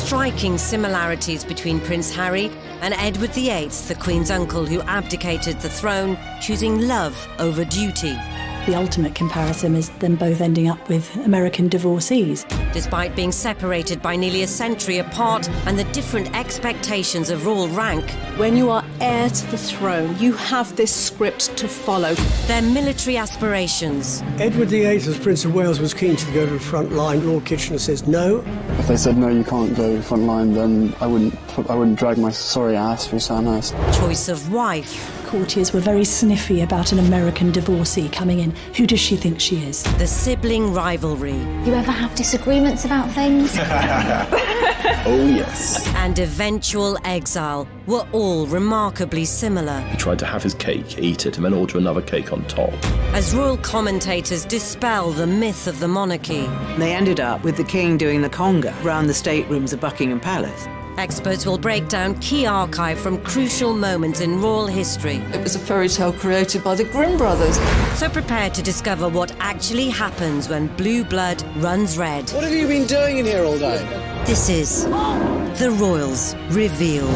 striking similarities between Prince Harry and Edward VIII, the Queen's uncle who abdicated the throne, choosing love over duty. The ultimate comparison is them both ending up with American divorcees. Despite being separated by nearly a century apart and the different expectations of royal rank, when you are heir to the throne, you have this script to follow. Their military aspirations. Edward VIII, as Prince of Wales, was keen to go to the front line. Lord Kitchener says no. If they said no, you can't go to the front line, then I wouldn't drag my sorry ass through Sandhurst. Choice of wife. Courtiers were very sniffy about an American divorcee coming in. Who does she think she is? The sibling rivalry. You ever have disagreements about things? Oh, yes. And eventual exile were all remarkably similar. He tried to have his cake, eat it, and then order another cake on top. As royal commentators dispel the myth of the monarchy, They ended up with the king doing the conga round the staterooms of Buckingham Palace. experts will break down key archive from crucial moments in royal history. It was a fairy tale created by the Grimm brothers. So prepare to discover what actually happens when blue blood runs red. What have you been doing in here all day? This is The Royals Revealed.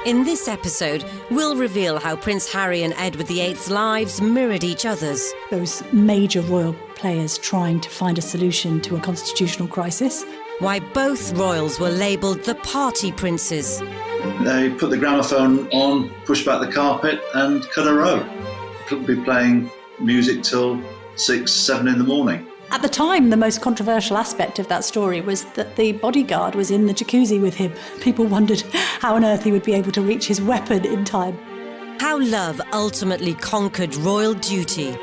In this episode, we'll reveal how Prince Harry and Edward VIII's lives mirrored each other's. Those major royal players trying to find a solution to a constitutional crisis. Why both royals were labelled the party princes. They put the gramophone on, pushed back the carpet and cut a row. Could be playing music till 6, 7 in the morning. At the time, the most controversial aspect of that story was that the bodyguard was in the jacuzzi with him. People wondered how on earth he would be able to reach his weapon in time. How love ultimately conquered royal duty.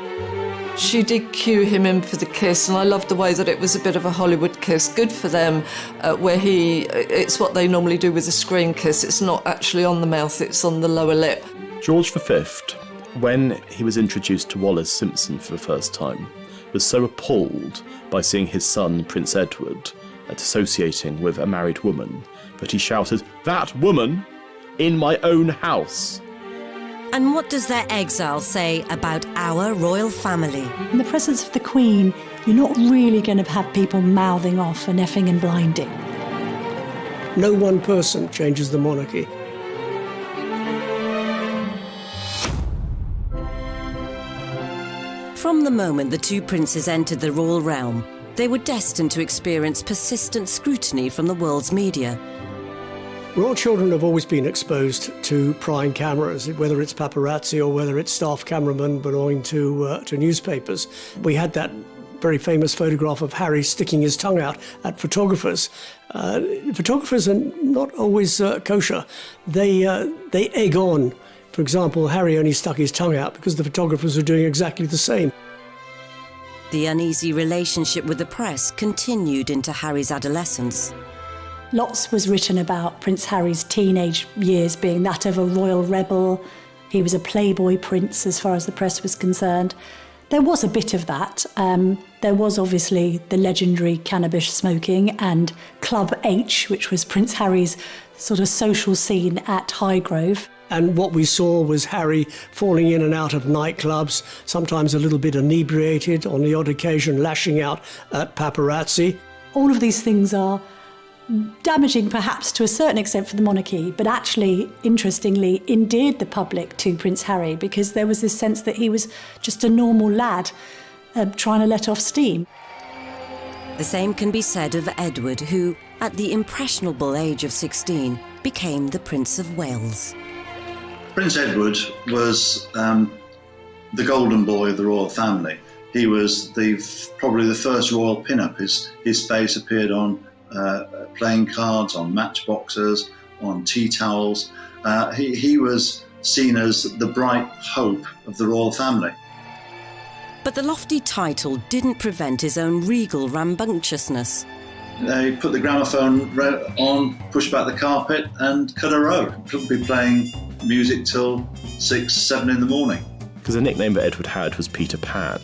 She did cue him in for the kiss, and I loved the way that it was a bit of a Hollywood kiss. Good for them, where it's what they normally do with a screen kiss. It's not actually on the mouth, it's on the lower lip. George V, when he was introduced to Wallis Simpson for the first time, was so appalled by seeing his son, Prince Edward, associating with a married woman, that he shouted, "That woman in my own house!" And what does their exile say about our royal family? In the presence of the Queen, you're not really going to have people mouthing off and effing and blinding. No one person changes the monarchy. From the moment the two princes entered the royal realm, they were destined to experience persistent scrutiny from the world's media. Royal children have always been exposed to prying cameras, whether it's paparazzi or whether it's staff cameramen belonging to newspapers. We had that very famous photograph of Harry sticking his tongue out at photographers. Photographers are not always kosher. They egg on. For example, Harry only stuck his tongue out because the photographers were doing exactly the same. The uneasy relationship with the press continued into Harry's adolescence. Lots was written about Prince Harry's teenage years being that of a royal rebel. He was a playboy prince as far as the press was concerned. There was a bit of that. There was obviously the legendary cannabis smoking and Club H, which was Prince Harry's sort of social scene at Highgrove. And what we saw was Harry falling in and out of nightclubs, sometimes a little bit inebriated, on the odd occasion lashing out at paparazzi. All of these things are damaging perhaps to a certain extent for the monarchy, but actually, interestingly, endeared the public to Prince Harry because there was this sense that he was just a normal lad trying to let off steam. The same can be said of Edward, who, at the impressionable age of 16, became the Prince of Wales. Prince Edward was the golden boy of the royal family. He was probably the first royal pin-up. His face appeared on playing cards, on matchboxes, on tea towels. He was seen as the bright hope of the royal family. But the lofty title didn't prevent his own regal rambunctiousness. They put the gramophone on, pushed back the carpet and cut a row. Could be playing music till 6, 7 in the morning. Because the nickname that Edward had was Peter Pan,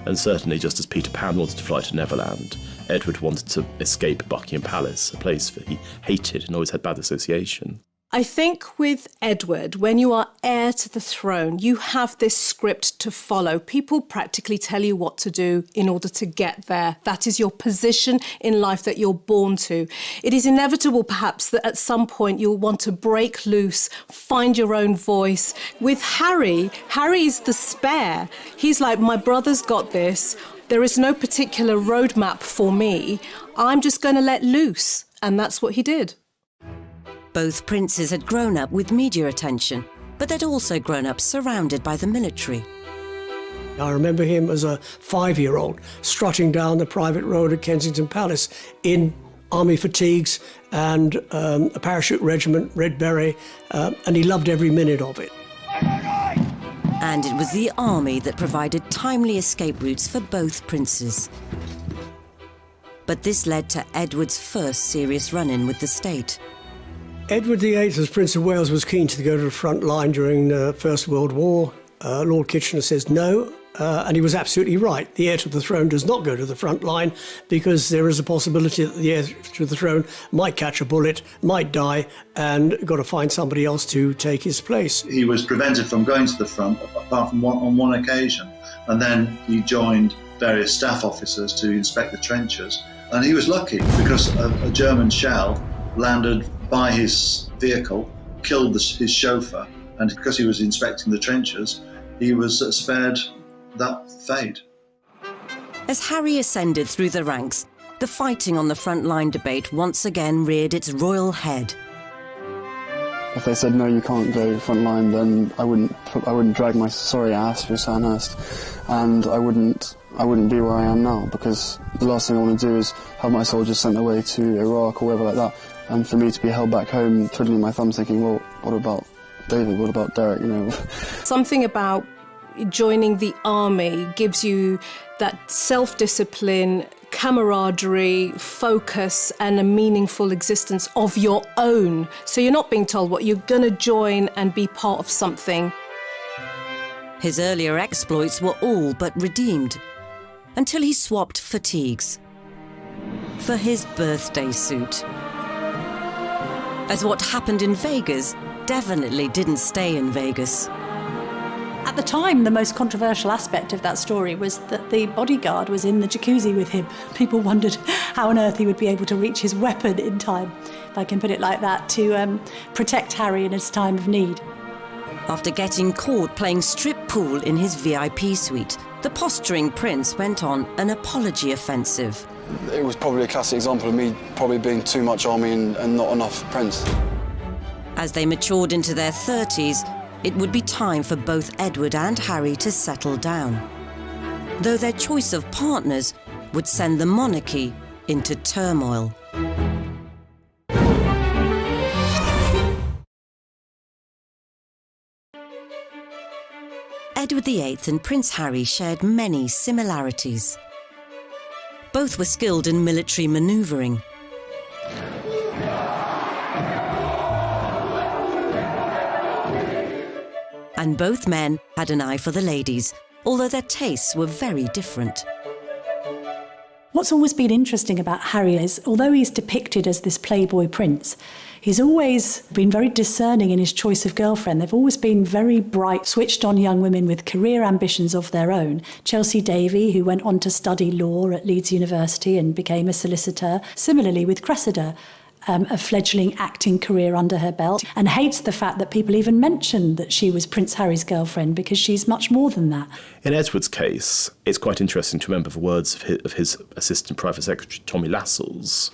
and certainly just as Peter Pan wanted to fly to Neverland, Edward wanted to escape Buckingham Palace, a place that he hated and always had bad association. I think with Edward, when you are heir to the throne, you have this script to follow. People practically tell you what to do in order to get there. That is your position in life that you're born to. It is inevitable, perhaps, that at some point you'll want to break loose, find your own voice. With Harry's the spare. He's like, my brother's got this. There is no particular roadmap for me. I'm just going to let loose. And that's what he did. Both princes had grown up with media attention, but they'd also grown up surrounded by the military. I remember him as a 5-year-old strutting down the private road at Kensington Palace in army fatigues and a parachute regiment, red beret, and he loved every minute of it. And it was the army that provided timely escape routes for both princes. But this led to Edward's first serious run-in with the state. Edward VIII, as Prince of Wales, was keen to go to the front line during the First World War. Lord Kitchener says no, and he was absolutely right. The heir to the throne does not go to the front line because there is a possibility that the heir to the throne might catch a bullet, might die, and got to find somebody else to take his place. He was prevented from going to the front apart from on one occasion, and then he joined various staff officers to inspect the trenches. And he was lucky because a German shell landed by his vehicle, killed his chauffeur, and because he was inspecting the trenches, he was spared that fate. As Harry ascended through the ranks, the fighting on the front line debate once again reared its royal head. If they said no, you can't go front line, then I wouldn't drag my sorry ass through Sandhurst, and I wouldn't be where I am now, because the last thing I want to do is have my soldiers sent away to Iraq or wherever like that, and for me to be held back home, twiddling my thumbs, thinking, well, what about David? What about Derek? You know. Something about joining the army gives you that self-discipline, camaraderie, focus, and a meaningful existence of your own. So you're not being told what you're going to join and be part of something. His earlier exploits were all but redeemed, until he swapped fatigues for his birthday suit. As what happened in Vegas definitely didn't stay in Vegas. At the time, the most controversial aspect of that story was that the bodyguard was in the jacuzzi with him. People wondered how on earth he would be able to reach his weapon in time, if I can put it like that, to protect Harry in his time of need. After getting caught playing strip pool in his VIP suite, the posturing prince went on an apology offensive. It was probably a classic example of me probably being too much army and not enough prince. As they matured into their 30s, it would be time for both Edward and Harry to settle down, though their choice of partners would send the monarchy into turmoil. Edward VIII and Prince Harry shared many similarities. Both were skilled in military manoeuvring. And both men had an eye for the ladies, although their tastes were very different. What's always been interesting about Harry is, although he's depicted as this playboy prince, he's always been very discerning in his choice of girlfriend. They've always been very bright, switched-on young women with career ambitions of their own. Chelsea Davy, who went on to study law at Leeds University and became a solicitor. Similarly with Cressida, a fledgling acting career under her belt, and hates the fact that people even mention that she was Prince Harry's girlfriend, because she's much more than that. In Edward's case, it's quite interesting to remember the words of his assistant private secretary, Tommy Lascelles,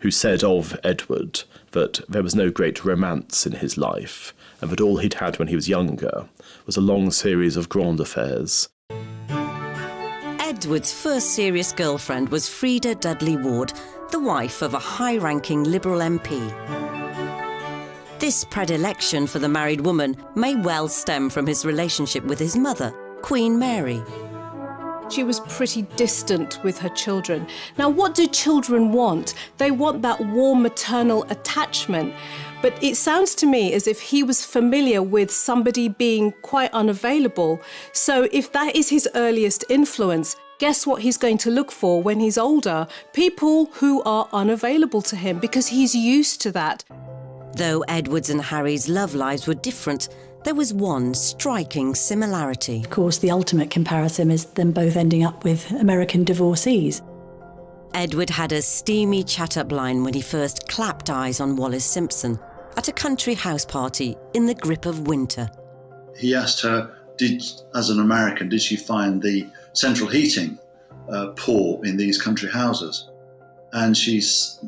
who said of Edward that there was no great romance in his life, and that all he'd had when he was younger was a long series of grand affairs. Edward's first serious girlfriend was Freda Dudley Ward, the wife of a high-ranking Liberal MP. This predilection for the married woman may well stem from his relationship with his mother, Queen Mary. She was pretty distant with her children. Now, what do children want? They want that warm maternal attachment. But it sounds to me as if he was familiar with somebody being quite unavailable. So if that is his earliest influence, guess what he's going to look for when he's older? People who are unavailable to him, because he's used to that. Though Edward's and Harry's love lives were different, there was one striking similarity. Of course, the ultimate comparison is them both ending up with American divorcees. Edward had a steamy chat-up line when he first clapped eyes on Wallis Simpson at a country house party in the grip of winter. He asked her, as an American, did she find the central heating poor in these country houses? And she is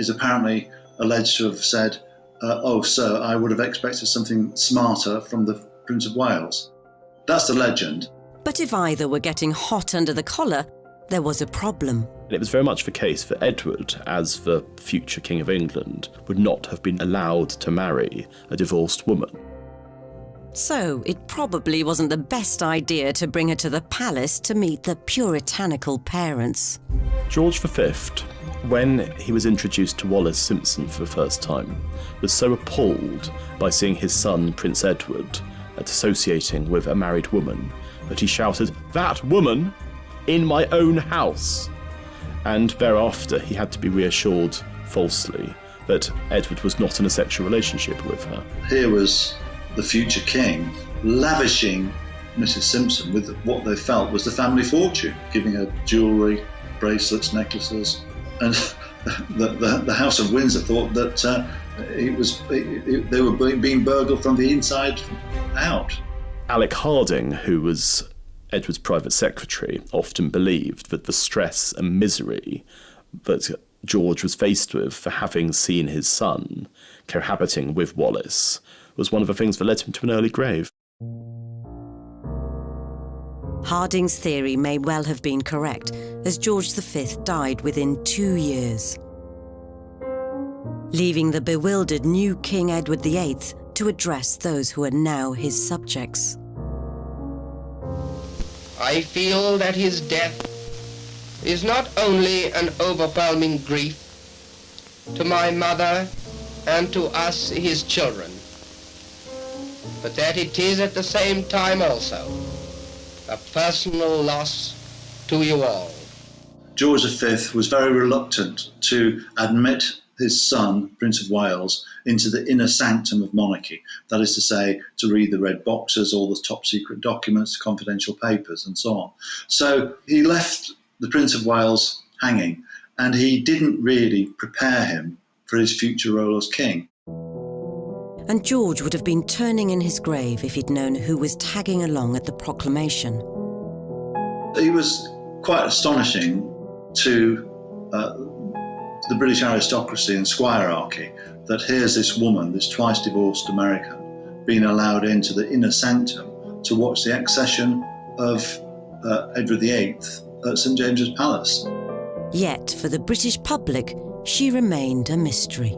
apparently alleged to have said, "Oh, sir, I would have expected something smarter from the Prince of Wales." That's the legend. But if either were getting hot under the collar, there was a problem. It was very much the case that Edward, as the future King of England, would not have been allowed to marry a divorced woman. So it probably wasn't the best idea to bring her to the palace to meet the puritanical parents. George V, when he was introduced to Wallis Simpson for the first time, was so appalled by seeing his son, Prince Edward, associating with a married woman, that he shouted, "That woman in my own house!" And thereafter he had to be reassured, falsely, that Edward was not in a sexual relationship with her. Here was the future king lavishing Mrs. Simpson with what they felt was the family fortune, giving her jewellery, bracelets, necklaces. And the House of Windsor thought that they were being burgled from the inside out. Alec Harding, who was Edward's private secretary, often believed that the stress and misery that George was faced with for having seen his son cohabiting with Wallis was one of the things that led him to an early grave. Harding's theory may well have been correct, as George V died within 2 years, leaving the bewildered new King Edward VIII to address those who are now his subjects. I feel that his death is not only an overwhelming grief to my mother and to us, his children, but that it is at the same time also a personal loss to you all. George V was very reluctant to admit his son, Prince of Wales, into the inner sanctum of monarchy. That is to say, to read the red boxes, all the top secret documents, confidential papers, and so on. So he left the Prince of Wales hanging, and he didn't really prepare him for his future role as king. And George would have been turning in his grave if he'd known who was tagging along at the proclamation. He was quite astonishing to the British aristocracy and squirearchy that here's this woman, this twice divorced American, being allowed into the inner sanctum to watch the accession of Edward VIII at St James's Palace. Yet, for the British public, she remained a mystery.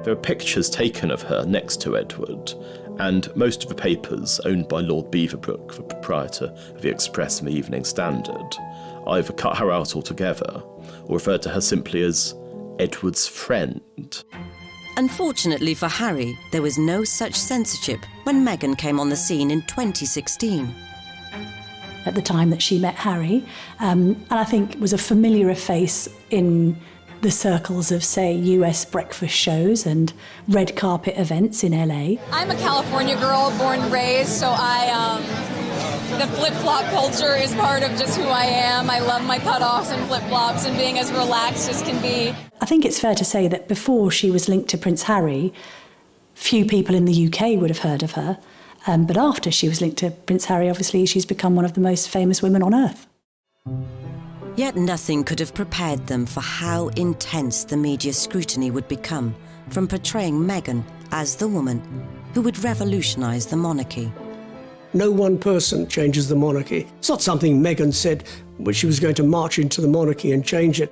There are pictures taken of her next to Edward, and most of the papers owned by Lord Beaverbrook, the proprietor of the Express and the Evening Standard, either cut her out altogether or referred to her simply as Edward's friend. Unfortunately for Harry, there was no such censorship when Meghan came on the scene in 2016. At the time that she met Harry, and I think was a familiar face in the circles of, say, US breakfast shows and red carpet events in LA. I'm a California girl, born and raised, so the flip-flop culture is part of just who I am. I love my cutoffs and flip-flops and being as relaxed as can be. I think it's fair to say that before she was linked to Prince Harry, few people in the UK would have heard of her. But after she was linked to Prince Harry, obviously, she's become one of the most famous women on earth. Yet nothing could have prepared them for how intense the media scrutiny would become from portraying Meghan as the woman who would revolutionise the monarchy. No one person changes the monarchy. It's not something Meghan said when she was going to march into the monarchy and change it.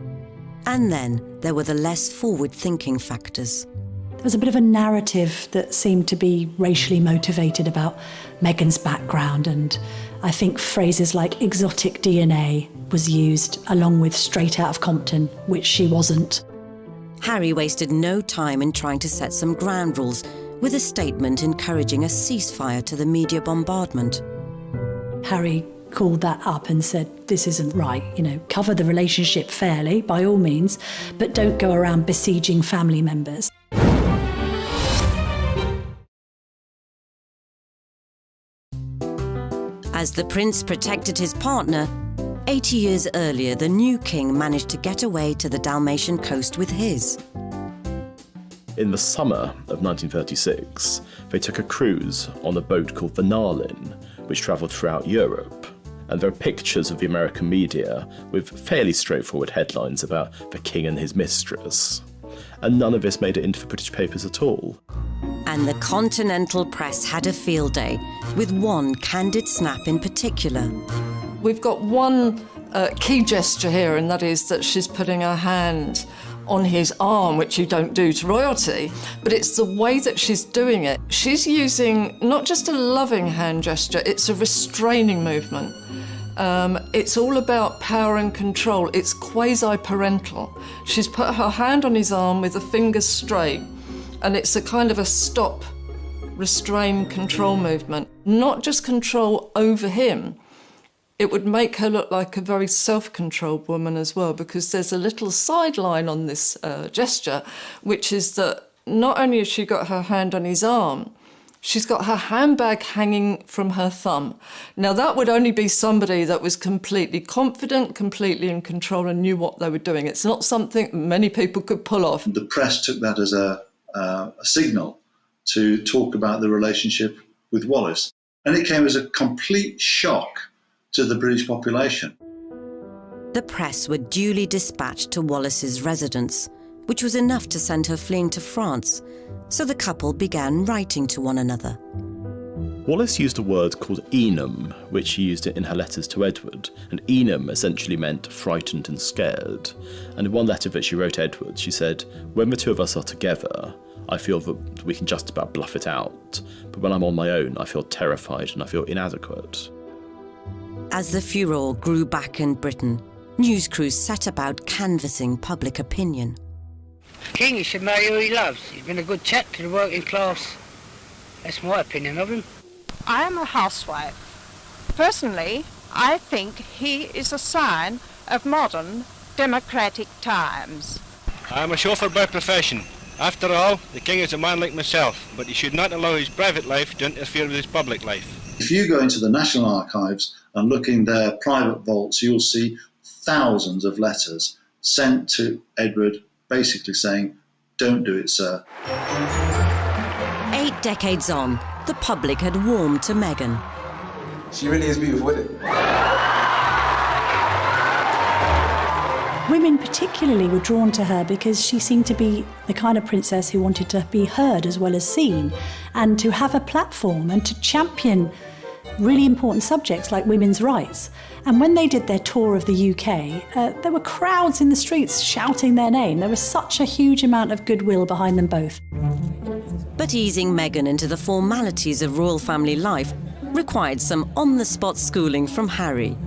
And then there were the less forward-thinking factors. There was a bit of a narrative that seemed to be racially motivated about Meghan's background, and I think phrases like exotic DNA was used along with straight out of Compton, which she wasn't. Harry wasted no time in trying to set some ground rules with a statement encouraging a ceasefire to the media bombardment. Harry called that up and said, this isn't right, cover the relationship fairly, by all means, but don't go around besieging family members. As the prince protected his partner, 80 years earlier, the new king managed to get away to the Dalmatian coast with his. In the summer of 1936, they took a cruise on a boat called the Narlin, which travelled throughout Europe. And there are pictures of the American media with fairly straightforward headlines about the king and his mistress. And none of this made it into the British papers at all. And the continental press had a field day, with one candid snap in particular. We've got one key gesture here, and that is that she's putting her hand on his arm, which you don't do to royalty, but it's the way that she's doing it. She's using not just a loving hand gesture, it's a restraining movement. It's all about power and control. It's quasi-parental. She's put her hand on his arm with the fingers straight, and it's a kind of a stop, restrain, control movement. Not just control over him. It would make her look like a very self-controlled woman as well, because there's a little sideline on this gesture, which is that not only has she got her hand on his arm, she's got her handbag hanging from her thumb. Now, that would only be somebody that was completely confident, completely in control, and knew what they were doing. It's not something many people could pull off. The press took that as a signal to talk about the relationship with Wallis. And it came as a complete shock to the British population. The press were duly dispatched to Wallis's residence, which was enough to send her fleeing to France, so the couple began writing to one another. Wallis used a word called enum, which she used in her letters to Edward, and enum essentially meant frightened and scared. And in one letter that she wrote Edward, she said, "When the two of us are together, I feel that we can just about bluff it out, but when I'm on my own, I feel terrified and I feel inadequate." As the furore grew back in Britain, news crews set about canvassing public opinion. King, he should marry who he loves. He's been a good chap to the working class. That's my opinion of him. I am a housewife. Personally, I think he is a sign of modern democratic times. I am a chauffeur by profession. After all, the king is a man like myself, but he should not allow his private life to interfere with his public life. If you go into the National Archives and look in their private vaults, you'll see thousands of letters sent to Edward basically saying, "Don't do it, sir." 8 decades on, the public had warmed to Meghan. She really is beautiful, isn't it? Women particularly were drawn to her because she seemed to be the kind of princess who wanted to be heard as well as seen, and to have a platform and to champion really important subjects like women's rights. And when they did their tour of the UK, there were crowds in the streets shouting their name. There was such a huge amount of goodwill behind them both. But easing Meghan into the formalities of royal family life required some on-the-spot schooling from Harry.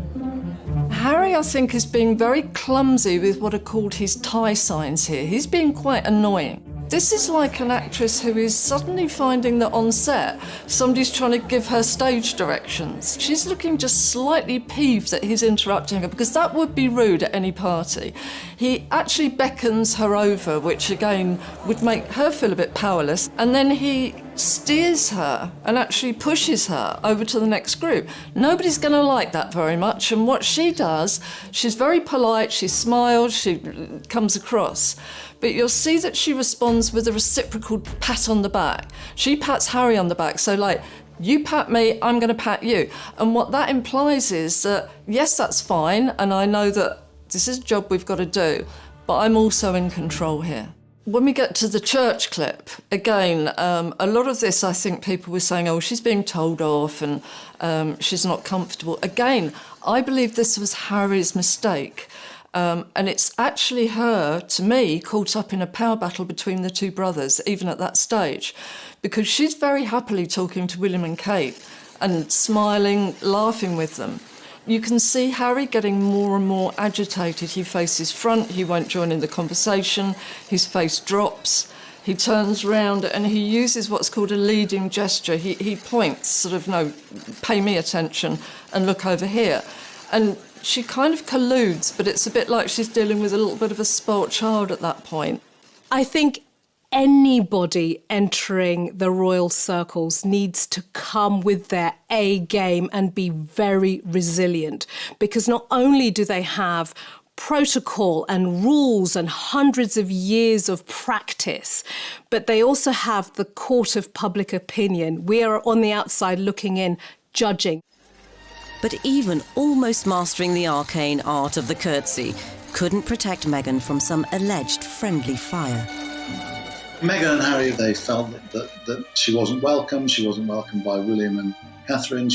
Harry, I think, is being very clumsy with what are called his tie signs here. He's being quite annoying. This is like an actress who is suddenly finding that on set, somebody's trying to give her stage directions. She's looking just slightly peeved that he's interrupting her, because that would be rude at any party. He actually beckons her over, which again would make her feel a bit powerless, and then he steers her and actually pushes her over to the next group. Nobody's going to like that very much, and what she does, she's very polite, she smiles, she comes across. But you'll see that she responds with a reciprocal pat on the back. She pats Harry on the back, so like, you pat me, I'm going to pat you. And what that implies is that, yes, that's fine, and I know that this is a job we've got to do, but I'm also in control here. When we get to the church clip, again, a lot of this, I think people were saying, oh, she's being told off and she's not comfortable. Again, I believe this was Harry's mistake. And it's actually her, to me, caught up in a power battle between the two brothers, even at that stage, because she's very happily talking to William and Kate and smiling, laughing with them. You can see Harry getting more and more agitated. He faces front, he won't join in the conversation, his face drops, he turns round and he uses what's called a leading gesture. He points, sort of, no, pay me attention and look over here. And she kind of colludes, but it's a bit like she's dealing with a little bit of a spoilt child at that point. I think anybody entering the royal circles needs to come with their A game and be very resilient, because not only do they have protocol and rules and hundreds of years of practice, but they also have the court of public opinion. We are on the outside looking in, judging. But even almost mastering the arcane art of the curtsy couldn't protect Meghan from some alleged friendly fire. Meghan and Harry, they felt that she wasn't welcome. She wasn't welcomed by William and Catherine,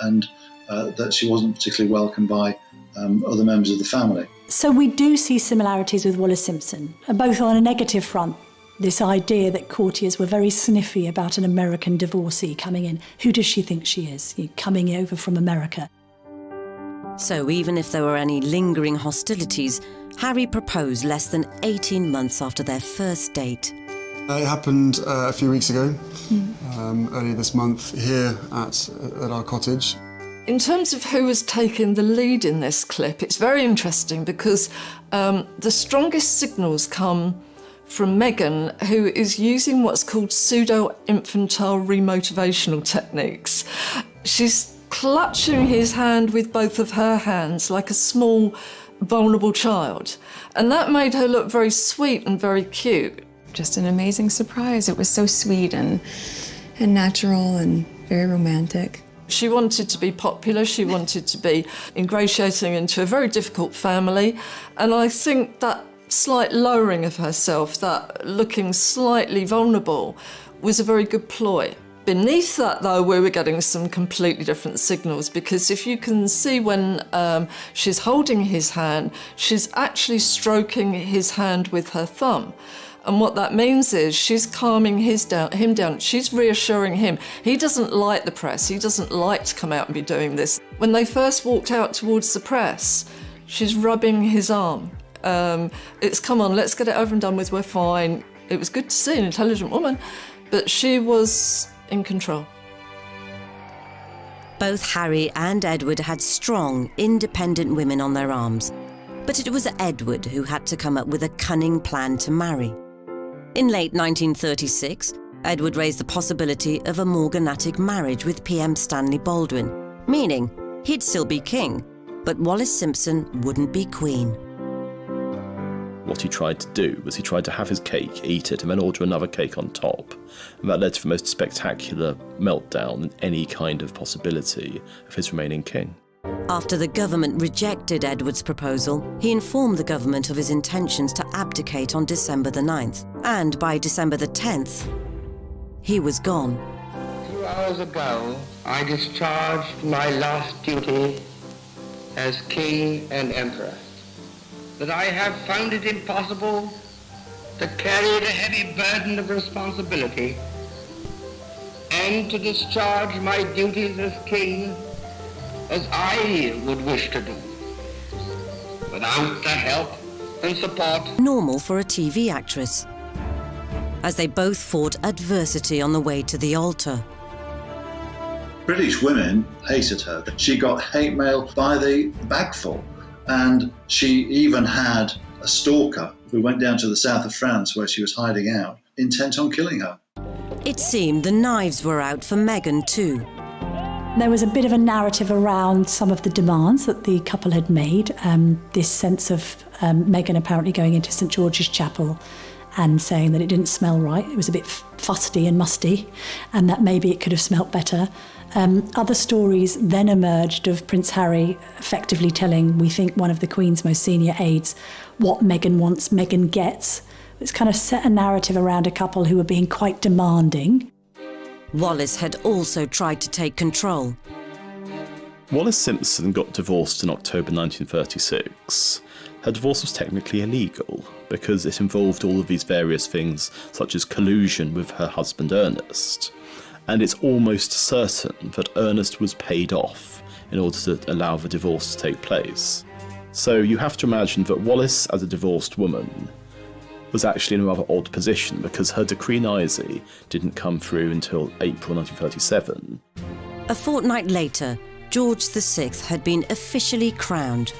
and that she wasn't particularly welcomed by other members of the family. So we do see similarities with Wallis Simpson, both on a negative front. This idea that courtiers were very sniffy about an American divorcee coming in. Who does she think she is, coming over from America? So even if there were any lingering hostilities, Harry proposed less than 18 months after their first date. It happened a few weeks ago, earlier this month, here at our cottage. In terms of who has taken the lead in this clip, it's very interesting because the strongest signals come from Meghan, who is using what's called pseudo-infantile remotivational techniques. She's clutching his hand with both of her hands like a small, vulnerable child. And that made her look very sweet and very cute. Just an amazing surprise. It was so sweet and natural and very romantic. She wanted to be popular, she wanted to be ingratiating into a very difficult family, and I think that slight lowering of herself, that looking slightly vulnerable, was a very good ploy. Beneath that, though, we were getting some completely different signals, because if you can see when she's holding his hand, she's actually stroking his hand with her thumb. And what that means is she's calming him down. She's reassuring him. He doesn't like the press. He doesn't like to come out and be doing this. When they first walked out towards the press, she's rubbing his arm. It's, come on, let's get it over and done with. We're fine. It was good to see an intelligent woman, but she was in control. Both Harry and Edward had strong, independent women on their arms. But it was Edward who had to come up with a cunning plan to marry. In late 1936, Edward raised the possibility of a morganatic marriage with PM Stanley Baldwin, meaning he'd still be king, but Wallis Simpson wouldn't be queen. What he tried to do was he tried to have his cake, eat it, and then order another cake on top. And that led to the most spectacular meltdown in any kind of possibility of his remaining king. After the government rejected Edward's proposal, he informed the government of his intentions to abdicate on December the 9th. And by December the 10th, he was gone. 2 hours ago, I discharged my last duty as king and emperor. That I have found it impossible to carry the heavy burden of responsibility and to discharge my duties as king as I would wish to do, without the help and support. Normal for a TV actress, as they both fought adversity on the way to the altar. British women hated her. She got hate mail by the bagful, and she even had a stalker who went down to the south of France where she was hiding out, intent on killing her. It seemed the knives were out for Meghan too. There was a bit of a narrative around some of the demands that the couple had made. This sense of Meghan apparently going into St George's Chapel and saying that it didn't smell right. It was a bit fusty and musty, and that maybe it could have smelt better. Other stories then emerged of Prince Harry effectively telling, we think, one of the Queen's most senior aides what Meghan wants, Meghan gets. It's kind of set a narrative around a couple who were being quite demanding. Wallis had also tried to take control. Wallis Simpson got divorced in October 1936. Her divorce was technically illegal because it involved all of these various things, such as collusion with her husband Ernest. And it's almost certain that Ernest was paid off in order to allow the divorce to take place. So you have to imagine that Wallis, as a divorced woman, was actually in a rather odd position because her decree nisi didn't come through until April 1937. A fortnight later, George VI had been officially crowned.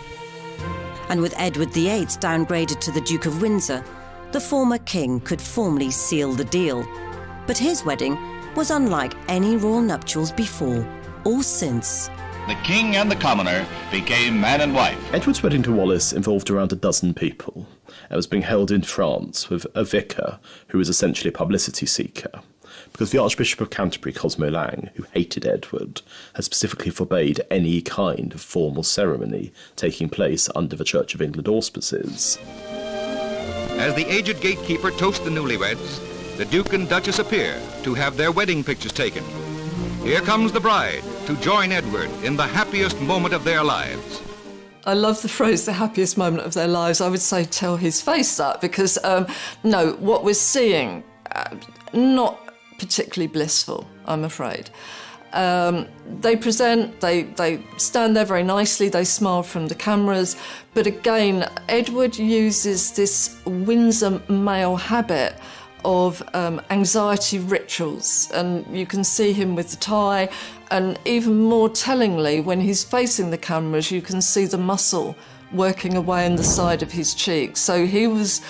And with Edward VIII downgraded to the Duke of Windsor, the former king could formally seal the deal. But his wedding was unlike any royal nuptials before or since. The king and the commoner became man and wife. Edward's wedding to Wallis involved around a dozen people. It was being held in France with a vicar who was essentially a publicity seeker, because the Archbishop of Canterbury, Cosmo Lang, who hated Edward, had specifically forbade any kind of formal ceremony taking place under the Church of England auspices. As the aged gatekeeper toasts the newlyweds, the Duke and Duchess appear to have their wedding pictures taken. Here comes the bride to join Edward in the happiest moment of their lives. I love the phrase, the happiest moment of their lives. I would say tell his face that, because, no, what we're seeing, not particularly blissful, I'm afraid. They present, they stand there very nicely, they smile from the cameras, but again, Edward uses this Windsor male habit of anxiety rituals, and you can see him with the tie, and even more tellingly, when he's facing the cameras, you can see the muscle working away on the side of his cheek. So he was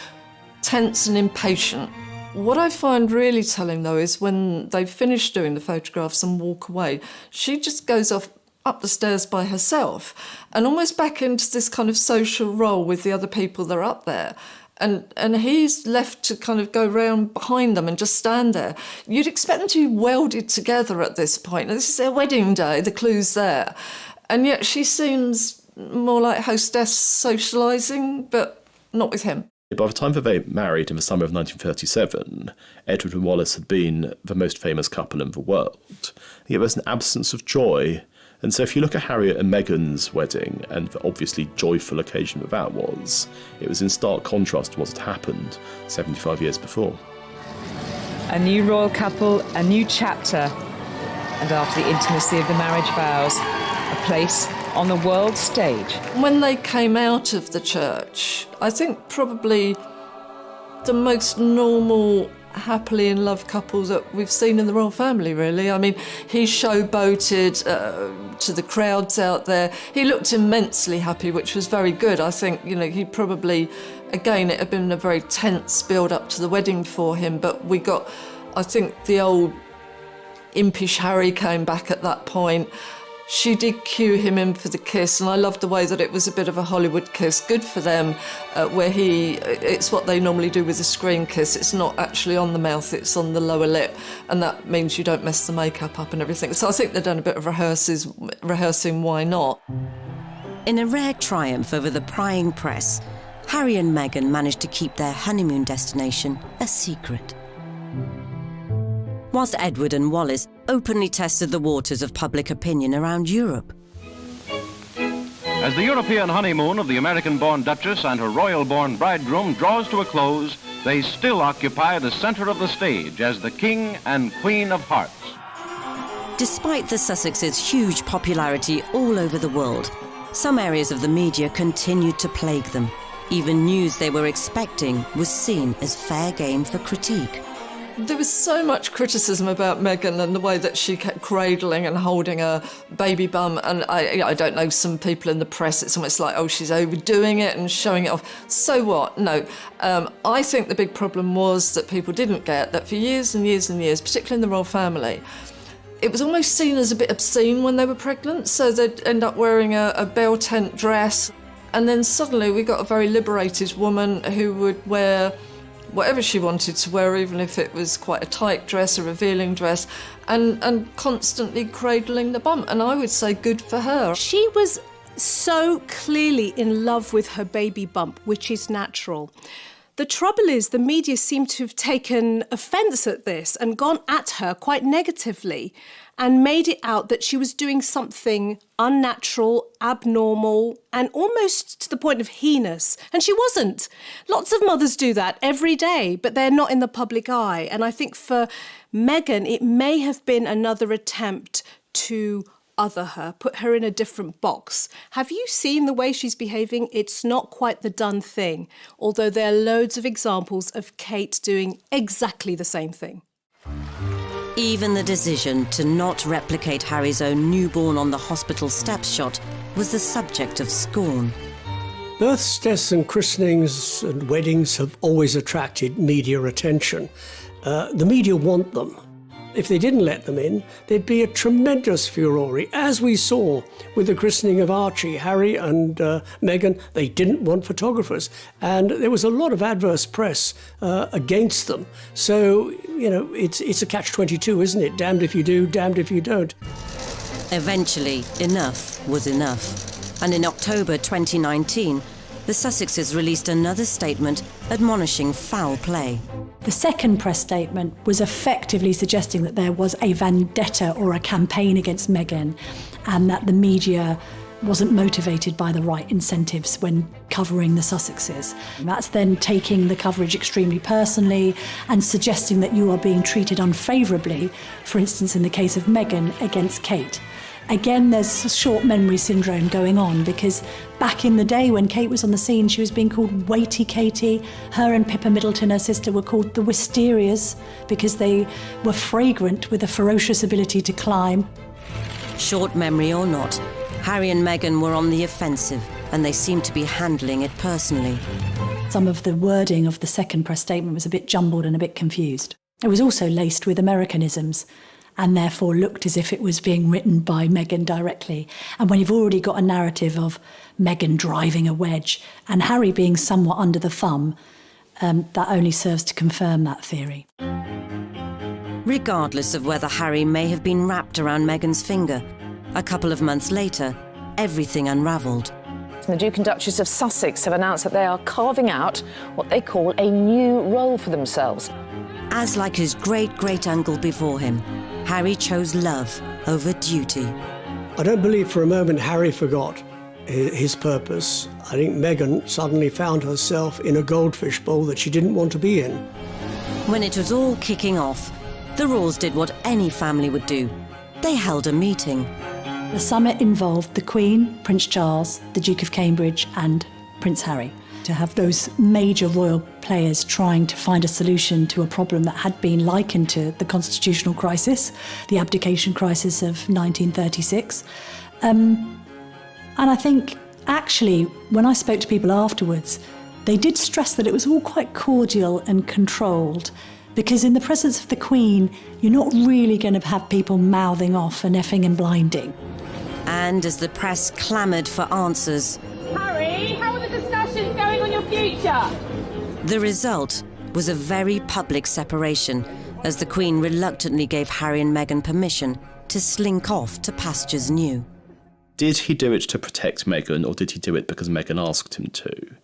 tense and impatient. What I find really telling, though, is when they finish doing the photographs and walk away, she just goes off up the stairs by herself and almost back into this kind of social role with the other people that are up there. And he's left to kind of go round behind them and just stand there. You'd expect them to be welded together at this point. This is their wedding day, the clue's there. And yet she seems more like hostess socialising, but not with him. By the time that they married in the summer of 1937, Edward and Wallis had been the most famous couple in the world. Yet there's an absence of joy. And so if you look at Harriet and Meghan's wedding, and the obviously joyful occasion that was, it was in stark contrast to what had happened 75 years before. A new royal couple, a new chapter, and after the intimacy of the marriage vows, a place on the world stage. When they came out of the church, I think probably the most normal, happily in love couple that we've seen in the royal family, really. I mean, he showboated to the crowds out there. He looked immensely happy, which was very good. I think, you know, he probably, again, it had been a very tense build-up to the wedding for him, but we got, I think, the old impish Harry came back at that point. She did cue him in for the kiss, and I loved the way that it was a bit of a Hollywood kiss. Good for them, where it's what they normally do with a screen kiss. It's not actually on the mouth, it's on the lower lip, and that means you don't mess the makeup up and everything. So I think they've done a bit of rehearsing, why not? In a rare triumph over the prying press, Harry and Meghan managed to keep their honeymoon destination a secret. Whilst Edward and Wallis openly tested the waters of public opinion around Europe. As the European honeymoon of the American-born Duchess and her royal-born bridegroom draws to a close, they still occupy the center of the stage as the King and Queen of Hearts. Despite the Sussexes' huge popularity all over the world, some areas of the media continued to plague them. Even news they were expecting was seen as fair game for critique. There was so much criticism about Meghan and the way that she kept cradling and holding a baby bum, and I don't know, some people in the press, it's almost like, oh, she's overdoing it and showing it off. So what? No. I think the big problem was that people didn't get that for years and years and years, particularly in the royal family, it was almost seen as a bit obscene when they were pregnant, so they'd end up wearing a bell tent dress, and then suddenly we got a very liberated woman who would wear whatever she wanted to wear, even if it was quite a tight dress, a revealing dress, and constantly cradling the bump. And I would say good for her. She was so clearly in love with her baby bump, which is natural. The trouble is the media seem to have taken offence at this and gone at her quite negatively and made it out that she was doing something unnatural, abnormal, and almost to the point of heinous. And she wasn't. Lots of mothers do that every day, but they're not in the public eye. And I think for Meghan, it may have been another attempt to other her, put her in a different box. Have you seen the way she's behaving? It's not quite the done thing, although there are loads of examples of Kate doing exactly the same thing. Even the decision to not replicate Harry's own newborn on the hospital steps shot was the subject of scorn. Births, deaths and christenings and weddings have always attracted media attention. The media want them. If they didn't let them in, there'd be a tremendous furore, as we saw with the christening of Archie. Harry and Meghan, they didn't want photographers, and there was a lot of adverse press against them. So, you know, it's a catch-22, isn't it? Damned if you do, damned if you don't. Eventually, enough was enough. And in October 2019, the Sussexes released another statement admonishing foul play. The second press statement was effectively suggesting that there was a vendetta or a campaign against Meghan, and that the media wasn't motivated by the right incentives when covering the Sussexes. And that's then taking the coverage extremely personally and suggesting that you are being treated unfavourably, for instance in the case of Meghan against Kate. Again, there's short memory syndrome going on, because back in the day when Kate was on the scene, she was being called Weighty Katie. Her and Pippa Middleton, her sister, were called the Wisterias because they were fragrant with a ferocious ability to climb. Short memory or not, Harry and Meghan were on the offensive, and they seemed to be handling it personally. Some of the wording of the second press statement was a bit jumbled and a bit confused. It was also laced with Americanisms, and therefore looked as if it was being written by Meghan directly. And when you've already got a narrative of Meghan driving a wedge and Harry being somewhat under the thumb, that only serves to confirm that theory. Regardless of whether Harry may have been wrapped around Meghan's finger, a couple of months later, everything unravelled. The Duke and Duchess of Sussex have announced that they are carving out what they call a new role for themselves. As like his great-great-uncle before him, Harry chose love over duty. I don't believe for a moment Harry forgot his purpose. I think Meghan suddenly found herself in a goldfish bowl that she didn't want to be in. When it was all kicking off, the Royals did what any family would do. They held a meeting. The summit involved the Queen, Prince Charles, the Duke of Cambridge and Prince Harry. To have those major royal players trying to find a solution to a problem that had been likened to the constitutional crisis, the abdication crisis of 1936. And I think, actually, when I spoke to people afterwards, they did stress that it was all quite cordial and controlled, because in the presence of the Queen, you're not really going to have people mouthing off and effing and blinding. And as the press clamoured for answers, Harry, how are the discussions going on your future? The result was a very public separation, as the Queen reluctantly gave Harry and Meghan permission to slink off to pastures new. Did he do it to protect Meghan, or did he do it because Meghan asked him to?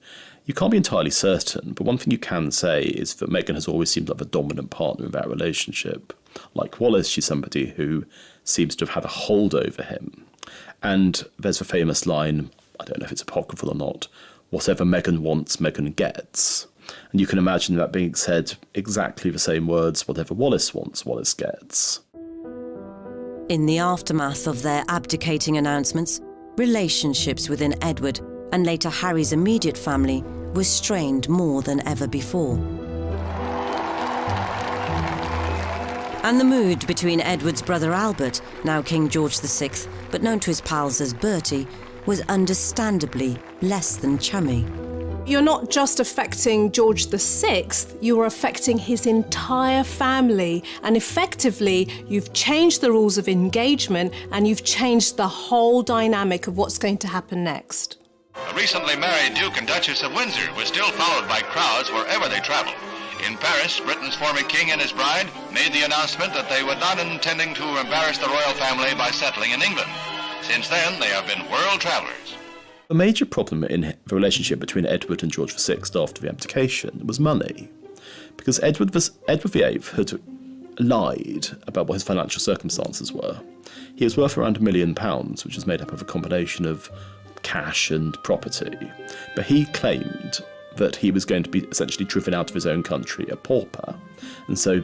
You can't be entirely certain, but one thing you can say is that Meghan has always seemed like the dominant partner in that relationship. Like Wallis, she's somebody who seems to have had a hold over him. And there's the famous line, I don't know if it's apocryphal or not, whatever Meghan wants, Meghan gets. And you can imagine that being said exactly the same words, whatever Wallis wants, Wallis gets. In the aftermath of their abdicating announcements, relationships within Edward and later Harry's immediate family were strained more than ever before. And the mood between Edward's brother Albert, now King George VI, but known to his pals as Bertie, was understandably less than chummy. You're not just affecting George VI, you are affecting his entire family. And effectively, you've changed the rules of engagement and you've changed the whole dynamic of what's going to happen next. The recently married Duke and Duchess of Windsor were still followed by crowds wherever they traveled. In Paris, Britain's former king and his bride made the announcement that they were not intending to embarrass the royal family by settling in England. Since then, they have been world travelers. The major problem in the relationship between Edward and George VI after the abdication was money, because Edward VIII had lied about what his financial circumstances were. He was worth around £1 million, which was made up of a combination of cash and property, but he claimed that he was going to be essentially driven out of his own country a pauper, and so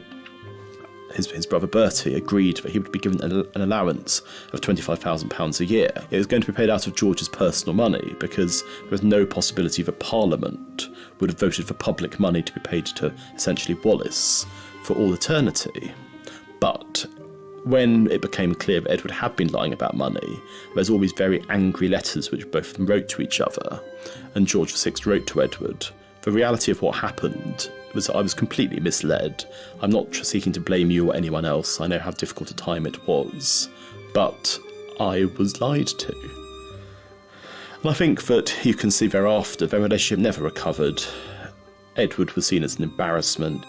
his brother Bertie agreed that he would be given an allowance of £25,000 a year. It was going to be paid out of George's personal money because there was no possibility that Parliament would have voted for public money to be paid to essentially Wallis for all eternity. But When it became clear that Edward had been lying about money, there's all these very angry letters which both of them wrote to each other, and George VI wrote to Edward. The reality of what happened was that I was completely misled. I'm not seeking to blame you or anyone else. I know how difficult a time it was, but I was lied to. And I think that you can see thereafter their relationship never recovered. Edward was seen as an embarrassment.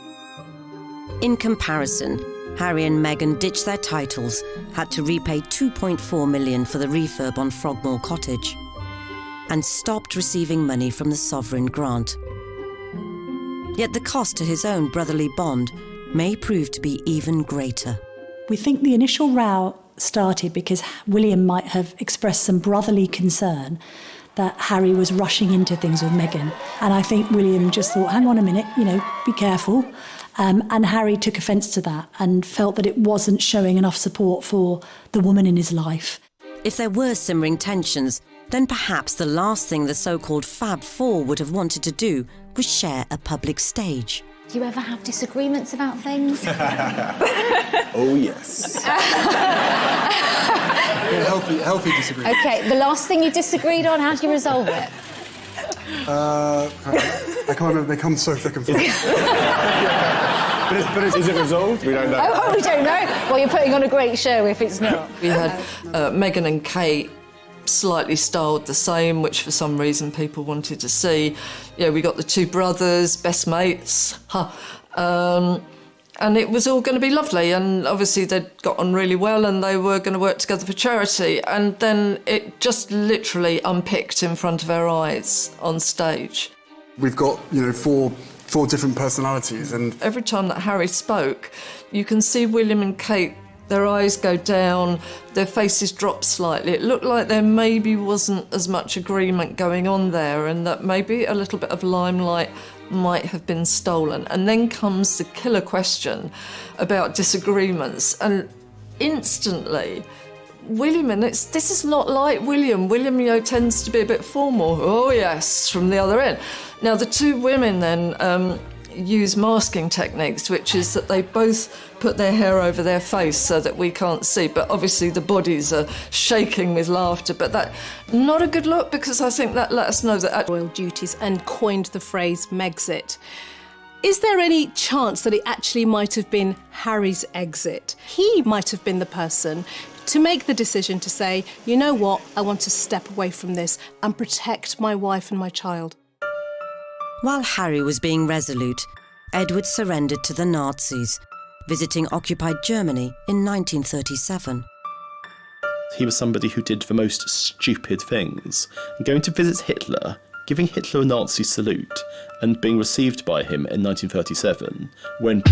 In comparison, Harry and Meghan ditched their titles, had to repay £2.4 million for the refurb on Frogmore Cottage, and stopped receiving money from the sovereign grant. Yet the cost to his own brotherly bond may prove to be even greater. We think the initial row started because William might have expressed some brotherly concern that Harry was rushing into things with Meghan. And I think William just thought, hang on a minute, be careful. And Harry took offence to that and felt that it wasn't showing enough support for the woman in his life. If there were simmering tensions, then perhaps the last thing the so-called Fab Four would have wanted to do was share a public stage. Do you ever have disagreements about things? Oh, yes. Healthy disagreement. OK, the last thing you disagreed on, how do you resolve it? I can't remember. They come so thick and fast. but is it resolved? We don't know. Oh, we don't know. Well, you're putting on a great show if it's not. We had Meghan and Kate slightly styled the same, which for some reason people wanted to see. Yeah, we got the two brothers, best mates. And it was all going to be lovely, and obviously they'd got on really well and they were going to work together for charity, and then it just literally unpicked in front of our eyes on stage. We've got, four different personalities, and every time that Harry spoke, you can see William and Kate, their eyes go down, their faces drop slightly. It looked like there maybe wasn't as much agreement going on there, and that maybe a little bit of limelight might have been stolen. And then comes the killer question about disagreements, and instantly William, and this is not like William. William, tends to be a bit formal. Oh yes, from the other end. Now the two women then use masking techniques, which is that they both put their hair over their face so that we can't see, but obviously the bodies are shaking with laughter. But that, not a good look, because I think that let us know that royal duties, and coined the phrase Megxit. Is there any chance that it actually might have been Harry's exit? He might have been the person to make the decision to say, you know what, I want to step away from this and protect my wife and my child. While Harry was being resolute, Edward surrendered to the Nazis, visiting occupied Germany in 1937. He was somebody who did the most stupid things, going to visit Hitler, giving Hitler a Nazi salute, and being received by him in 1937 when...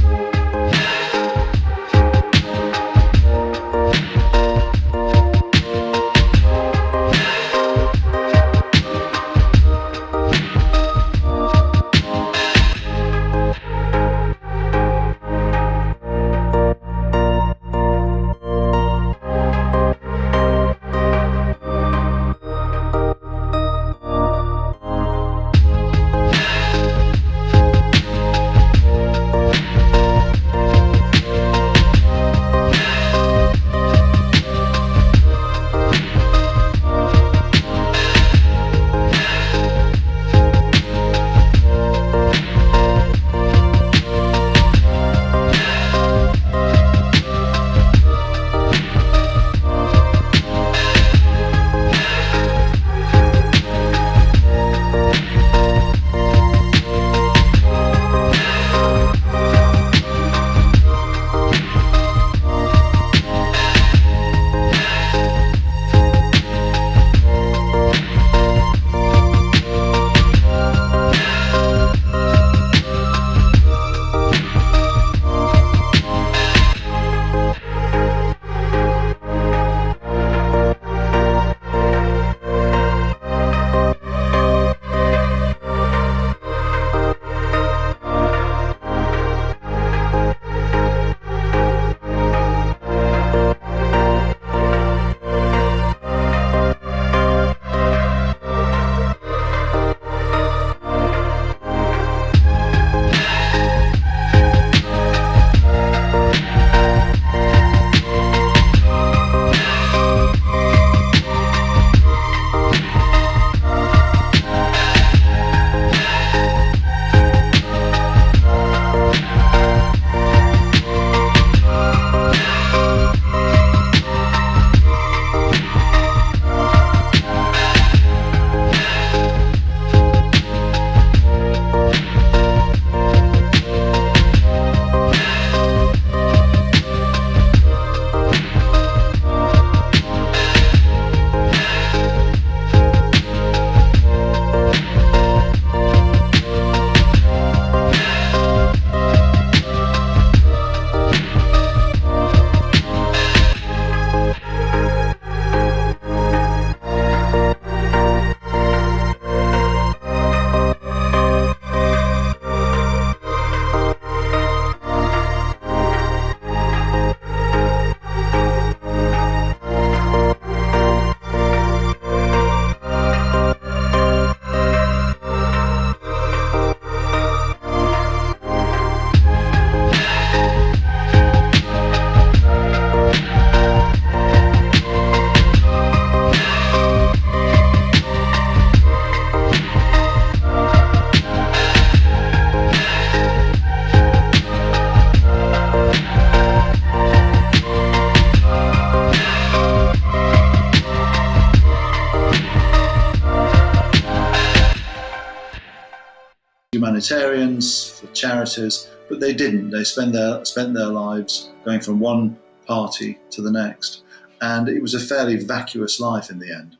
humanitarians, for charities, but they didn't. They spent their lives going from one party to the next, and it was a fairly vacuous life in the end.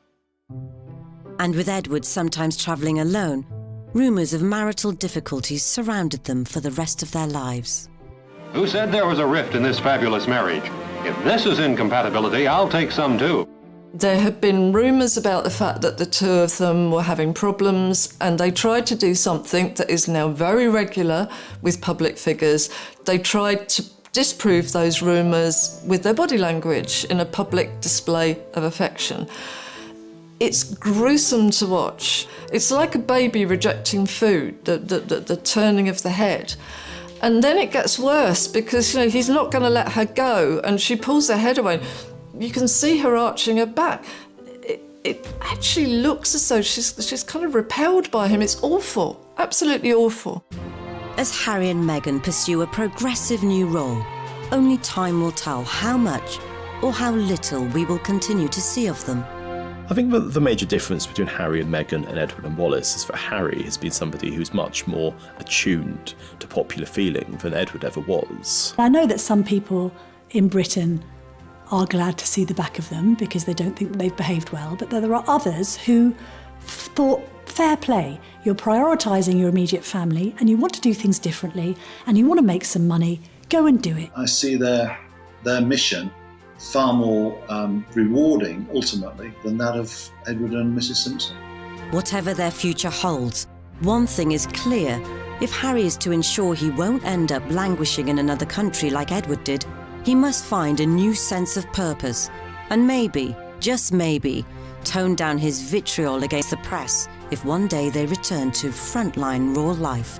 And with Edward sometimes travelling alone, rumours of marital difficulties surrounded them for the rest of their lives. Who said there was a rift in this fabulous marriage? If this is incompatibility, I'll take some too. There have been rumours about the fact that the two of them were having problems, and they tried to do something that is now very regular with public figures. They tried to disprove those rumours with their body language in a public display of affection. It's gruesome to watch. It's like a baby rejecting food, the turning of the head. And then it gets worse because, he's not going to let her go, and she pulls her head away. You can see her arching her back. It actually looks as though she's kind of repelled by him. It's awful, absolutely awful. As Harry and Meghan pursue a progressive new role, only time will tell how much or how little we will continue to see of them. I think that the major difference between Harry and Meghan and Edward and Wallis is that Harry has been somebody who's much more attuned to popular feeling than Edward ever was. I know that some people in Britain are glad to see the back of them because they don't think they've behaved well, but there are others who thought, fair play, you're prioritising your immediate family and you want to do things differently and you want to make some money, go and do it. I see their mission far more rewarding, ultimately, than that of Edward and Mrs. Simpson. Whatever their future holds, one thing is clear. If Harry is to ensure he won't end up languishing in another country like Edward did, he must find a new sense of purpose and maybe, just maybe, tone down his vitriol against the press if one day they return to frontline raw life.